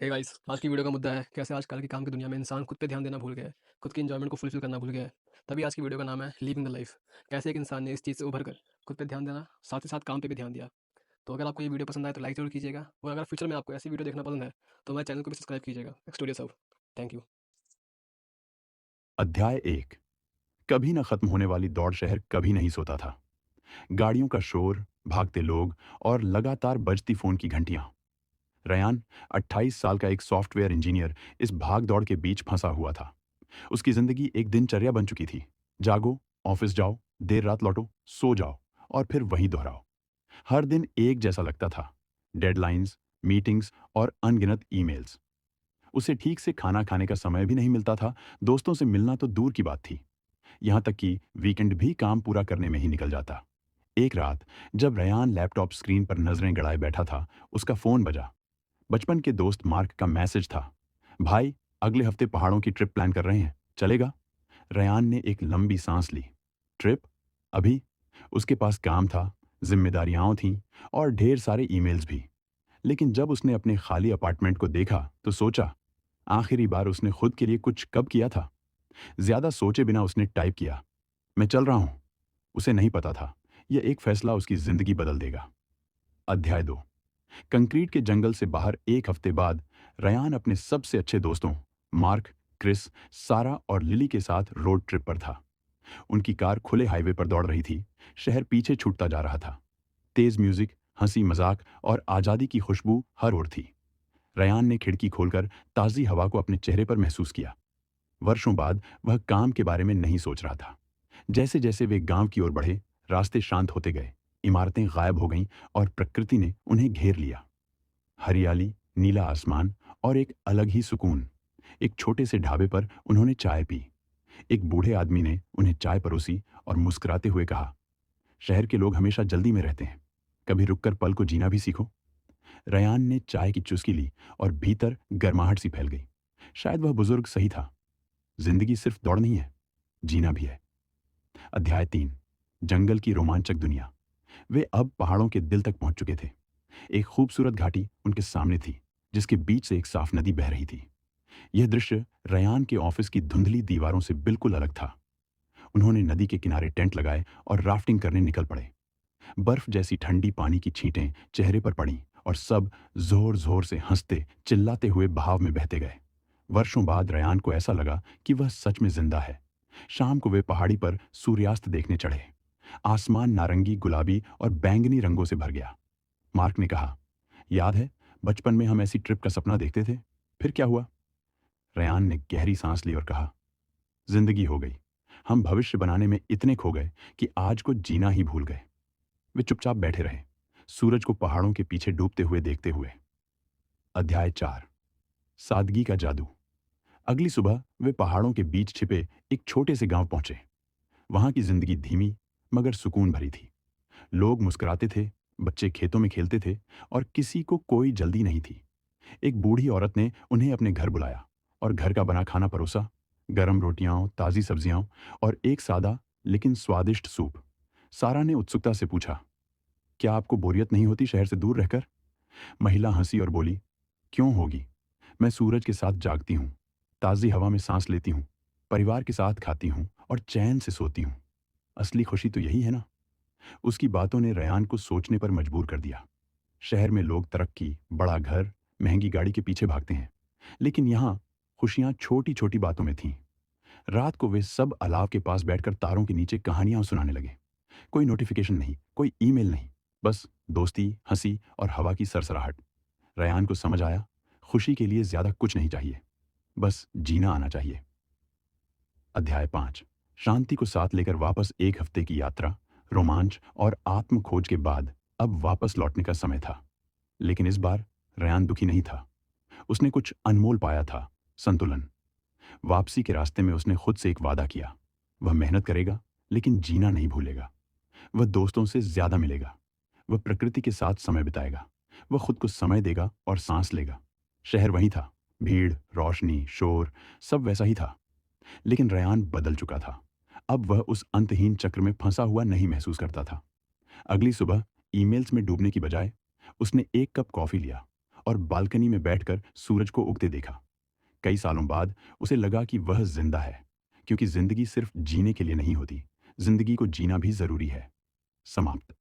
Hey guys, आज की video का मुद्दा है कैसे आजकल की काम की दुनिया में इंसान खुद पे ध्यान देना भूल गया है, खुद की एंजॉयमेंट को फुलफिल करना भूल गया है। तभी आज की वीडियो का नाम है लिविंग द लाइफ। कैसे एक इंसान ने इस चीज़ से उभर कर खुद पे ध्यान देना, साथ ही साथ काम पे भी ध्यान दिया। तो अगर आपको ये वीडियो पसंद आए तो लाइक जरूर कीजिएगा, और अगर फ्यूचर में आपको ऐसी वीडियो देखना पसंद है तो हमारे चैनल को भी सब्सक्राइब कीजिएगा। स्टूडियो सब। Thank you. अध्याय एक। कभी न खत्म होने वाली दौड़ शहर कभी नहीं सोता था। गाड़ियों का शोर, भागते लोग और लगातार बजती फोन की घंटियां। रयान 28 साल का एक सॉफ्टवेयर इंजीनियर इस भाग दौड़ के बीच फंसा हुआ था। उसकी जिंदगी एक दिनचर्या बन चुकी थी। जागो, ऑफिस जाओ, देर रात लौटो, सो जाओ और फिर वही दोहराओ। हर दिन एक जैसा लगता था। डेडलाइंस, मीटिंग्स और अनगिनत ईमेल्स। उसे ठीक से खाना खाने का समय भी नहीं मिलता था। दोस्तों से मिलना तो दूर की बात थी। यहाँ तक कि वीकेंड भी काम पूरा करने में ही निकल जाता। एक रात जब रयान लैपटॉप स्क्रीन पर नजरें गड़ाए बैठा था, उसका फोन बजा। बचपन के दोस्त मार्क का मैसेज था। भाई, अगले हफ्ते पहाड़ों की ट्रिप प्लान कर रहे हैं, चलेगा? रयान ने एक लंबी सांस ली। ट्रिप? अभी? उसके पास काम था, जिम्मेदारियां थीं और ढेर सारे ईमेल्स भी। लेकिन जब उसने अपने खाली अपार्टमेंट को देखा तो सोचा, आखिरी बार उसने खुद के लिए कुछ कब किया था? ज्यादा सोचे बिना उसने टाइप किया, मैं चल रहा हूं। उसे नहीं पता था, यह एक फैसला उसकी जिंदगी बदल देगा। अध्याय 2। कंक्रीट के जंगल से बाहर एक हफ्ते बाद रयान अपने सबसे अच्छे दोस्तों मार्क, क्रिस, सारा और लिली के साथ रोड ट्रिप पर था। उनकी कार खुले हाईवे पर दौड़ रही थी। शहर पीछे छूटता जा रहा था। तेज म्यूजिक, हंसी मजाक और आजादी की खुशबू हर ओर थी। रयान ने खिड़की खोलकर ताजी हवा को अपने चेहरे पर महसूस किया। वर्षों बाद वह काम के बारे में नहीं सोच रहा था। जैसे जैसे वे गांव की ओर बढ़े, रास्ते शांत होते गए, इमारतें गायब हो गईं और प्रकृति ने उन्हें घेर लिया। हरियाली, नीला आसमान और एक अलग ही सुकून। एक छोटे से ढाबे पर उन्होंने चाय पी। एक बूढ़े आदमी ने उन्हें चाय परोसी और मुस्कुराते हुए कहा, शहर के लोग हमेशा जल्दी में रहते हैं, कभी रुककर पल को जीना भी सीखो। रयान ने चाय की चुस्की ली और भीतर गर्माहट सी फैल गई। शायद वह बुजुर्ग सही था। जिंदगी सिर्फ दौड़ नहीं है, जीना भी है। अध्याय 3। जंगल की रोमांचक दुनिया। वे अब पहाड़ों के दिल तक पहुंच चुके थे। एक खूबसूरत घाटी उनके सामने थी, जिसके बीच से एक साफ नदी बह रही थी। यह दृश्य रयान के ऑफिस की धुंधली दीवारों से बिल्कुल अलग था। उन्होंने नदी के किनारे टेंट लगाए और राफ्टिंग करने निकल पड़े। बर्फ जैसी ठंडी पानी की छींटें चेहरे पर पड़ीं और सब जोर जोर से हंसते चिल्लाते हुए बहाव में बहते गए। वर्षों बाद रयान को ऐसा लगा कि वह सच में जिंदा है। शाम को वे पहाड़ी पर सूर्यास्त देखने चढ़े। आसमान नारंगी, गुलाबी और बैंगनी रंगों से भर गया। मार्क ने कहा, याद है बचपन में हम ऐसी ट्रिप का सपना देखते थे? फिर क्या हुआ? रयान ने गहरी सांस ली और कहा, जिंदगी हो गई। हम भविष्य बनाने में इतने खो गए कि आज को जीना ही भूल गए। वे चुपचाप बैठे रहे, सूरज को पहाड़ों के पीछे डूबते हुए देखते हुए। अध्याय 4। सादगी का जादू। अगली सुबह वे पहाड़ों के बीच छिपे एक छोटे से गांव पहुंचे। वहां की जिंदगी धीमी मगर सुकून भरी थी। लोग मुस्कुराते थे, बच्चे खेतों में खेलते थे और किसी को कोई जल्दी नहीं थी। एक बूढ़ी औरत ने उन्हें अपने घर बुलाया और घर का बना खाना परोसा। गरम रोटियां, ताजी सब्जियां और एक सादा लेकिन स्वादिष्ट सूप। सारा ने उत्सुकता से पूछा, क्या आपको बोरियत नहीं होती शहर से दूर रहकर? महिला हंसी और बोली, क्यों होगी? मैं सूरज के साथ जागती हूँ, ताज़ी हवा में सांस लेती हूँ, परिवार के साथ खाती हूँ और चैन से सोती हूँ। असली खुशी तो यही है ना? उसकी बातों ने रयान को सोचने पर मजबूर कर दिया। शहर में लोग तरक्की, बड़ा घर, महंगी गाड़ी के पीछे भागते हैं, लेकिन यहाँ खुशियाँ छोटी छोटी बातों में थीं। रात को वे सब अलाव के पास बैठकर तारों के नीचे कहानियां सुनाने लगे। कोई नोटिफिकेशन नहीं, कोई ईमेल नहीं, बस दोस्ती, हंसी और हवा की सरसराहट। रयान को समझ आया, खुशी के लिए ज्यादा कुछ नहीं चाहिए, बस जीना आना चाहिए। अध्याय 5। शांति को साथ लेकर वापस एक हफ्ते की यात्रा, रोमांच और आत्म खोज के बाद अब वापस लौटने का समय था। लेकिन इस बार रयान दुखी नहीं था। उसने कुछ अनमोल पाया था, संतुलन। वापसी के रास्ते में उसने खुद से एक वादा किया, वह मेहनत करेगा लेकिन जीना नहीं भूलेगा। वह दोस्तों से ज्यादा मिलेगा, वह प्रकृति के साथ समय बिताएगा, वह खुद को समय देगा और सांस लेगा। शहर वही था, भीड़, रोशनी, शोर, सब वैसा ही था। लेकिन रयान बदल चुका था। अब वह उस अंतहीन चक्र में फंसा हुआ नहीं महसूस करता था। अगली सुबह ईमेल्स में डूबने की बजाय उसने एक कप कॉफी लिया और बालकनी में बैठकर सूरज को उगते देखा। कई सालों बाद उसे लगा कि वह जिंदा है, क्योंकि जिंदगी सिर्फ जीने के लिए नहीं होती, जिंदगी को जीना भी जरूरी है। समाप्त।